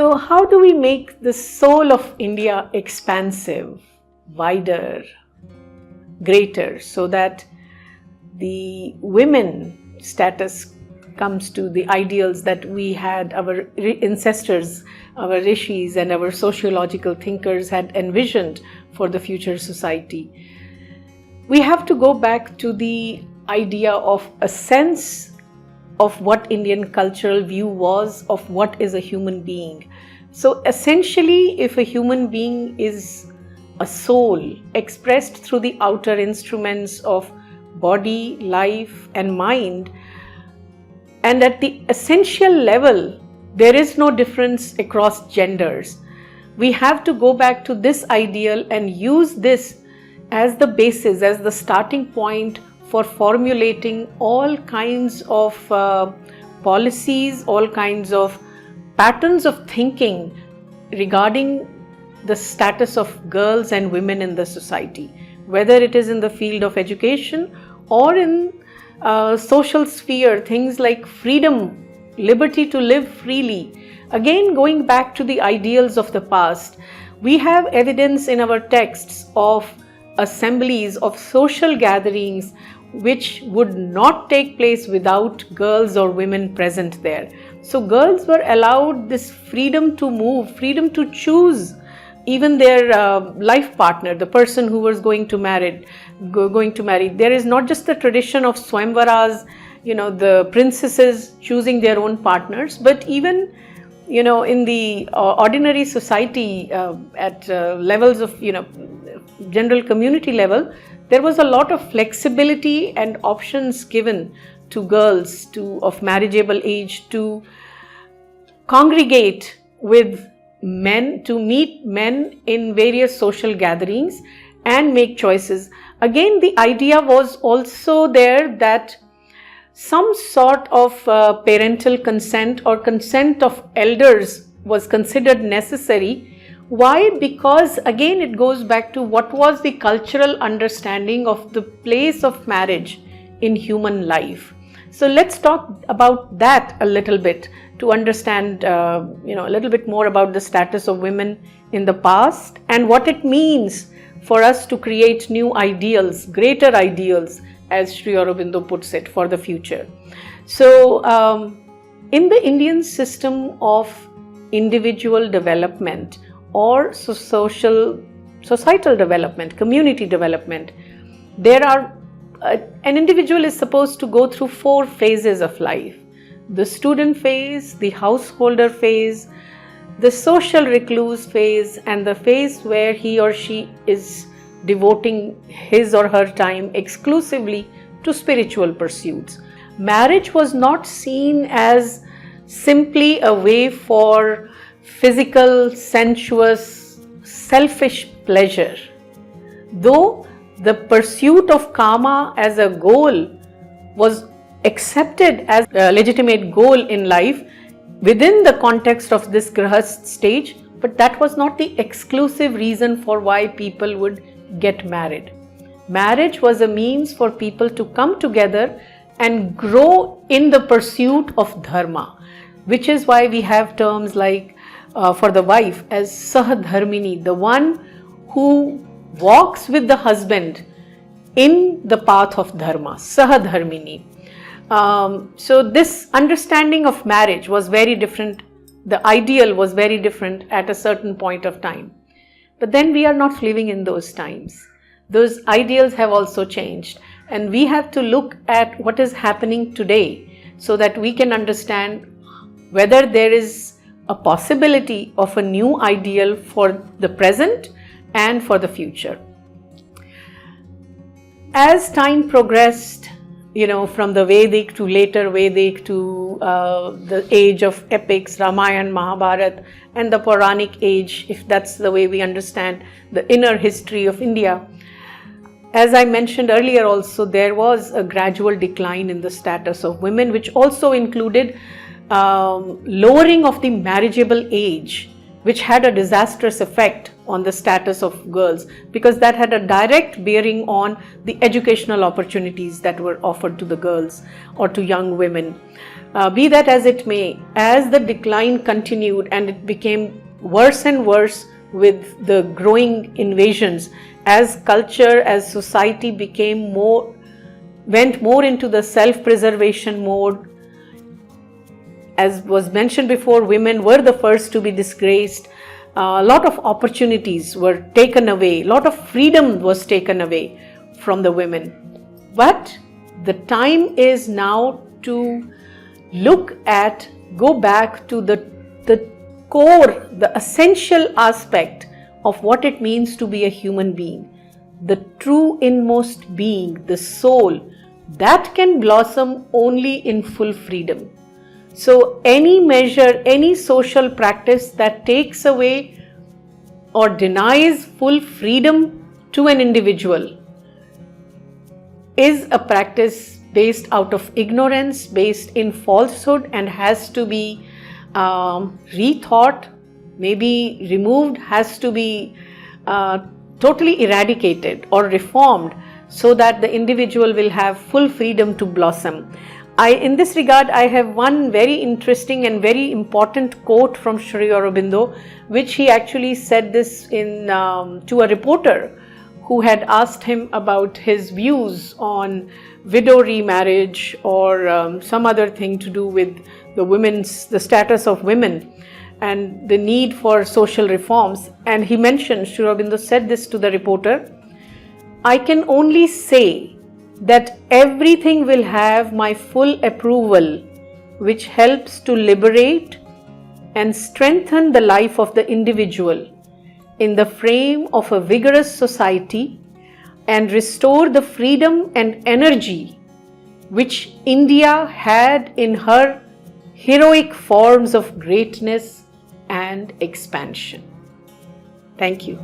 So how do we make the soul of India expansive, wider, greater, so that the women status comes to the ideals that we had, our ancestors, our rishis and our sociological thinkers had envisioned for the future society? We have to go back to the idea of a sense of what Indian cultural view was of what is a human being. So essentially, if a human being is a soul expressed through the outer instruments of body, life and mind, and at the essential level, there is no difference across genders. We have to go back to this ideal and use this as the basis, as the starting point for formulating all kinds of policies, all kinds of patterns of thinking regarding the status of girls and women in the society, whether it is in the field of education or in social sphere, things like freedom, liberty to live freely. Again, going back to the ideals of the past, we have evidence in our texts of assemblies, of social gatherings which would not take place without girls or women present there. So girls were allowed this freedom to move, freedom to choose even their life partner, the person who was going to marry. There is not just the tradition of Swayamvaras, the princesses choosing their own partners, but even in the ordinary society at levels of general community level, there was a lot of flexibility and options given to girls of marriageable age to congregate with men, to meet men in various social gatherings and make choices. Again, the idea was also there that some sort of parental consent or consent of elders was considered necessary. Why? Because again it goes back to what was the cultural understanding of the place of marriage in human life. So let's talk about that a little bit to understand a little bit more about the status of women in the past and what it means for us to create new ideals, greater ideals, as Sri Aurobindo puts it, for the future. So in the Indian system of individual development or societal development, community development, there are an individual is supposed to go through 4 phases of life: the student phase, the householder phase, the social recluse phase, and the phase where he or she is devoting his or her time exclusively to spiritual pursuits. Marriage was not seen as simply a way for physical, sensuous, selfish pleasure. Though the pursuit of karma as a goal was accepted as a legitimate goal in life within the context of this grahast stage, but that was not the exclusive reason for why people would get married. Marriage was a means for people to come together and grow in the pursuit of dharma, which is why we have terms like for the wife as sahadharmini, the one who walks with the husband in the path of dharma, sahadharmini. So this understanding of marriage was very different. The ideal was very different at a certain point of time. But then we are not living in those times. Those ideals have also changed, and we have to look at what is happening today so that we can understand whether there is a possibility of a new ideal for the present and for the future. As time progressed, from the Vedic to later Vedic to the age of epics, Ramayana, Mahabharata, and the Puranic age, if that's the way we understand the inner history of India. As I mentioned earlier also, there was a gradual decline in the status of women, which also included lowering of the marriageable age, which had a disastrous effect on the status of girls, because that had a direct bearing on the educational opportunities that were offered to the girls or to young women. Be that as it may, as the decline continued and it became worse and worse with the growing invasions, as culture, as society went more into the self-preservation mode. As was mentioned before, women were the first to be disgraced. A lot of opportunities were taken away. A lot of freedom was taken away from the women. But the time is now to go back to the core, the essential aspect of what it means to be a human being. The true inmost being, the soul, that can blossom only in full freedom. So any measure, any social practice that takes away or denies full freedom to an individual is a practice based out of ignorance, based in falsehood, and has to be rethought, maybe removed, has to be totally eradicated or reformed, so that the individual will have full freedom to blossom. In this regard, I have one very interesting and very important quote from Sri Aurobindo, which he actually said this to a reporter who had asked him about his views on widow remarriage or some other thing to do with the status of women and the need for social reforms. And he mentioned, Sri Aurobindo said this to the reporter, "I can only say that everything will have my full approval, which helps to liberate and strengthen the life of the individual in the frame of a vigorous society and restore the freedom and energy which India had in her heroic forms of greatness and expansion." Thank you.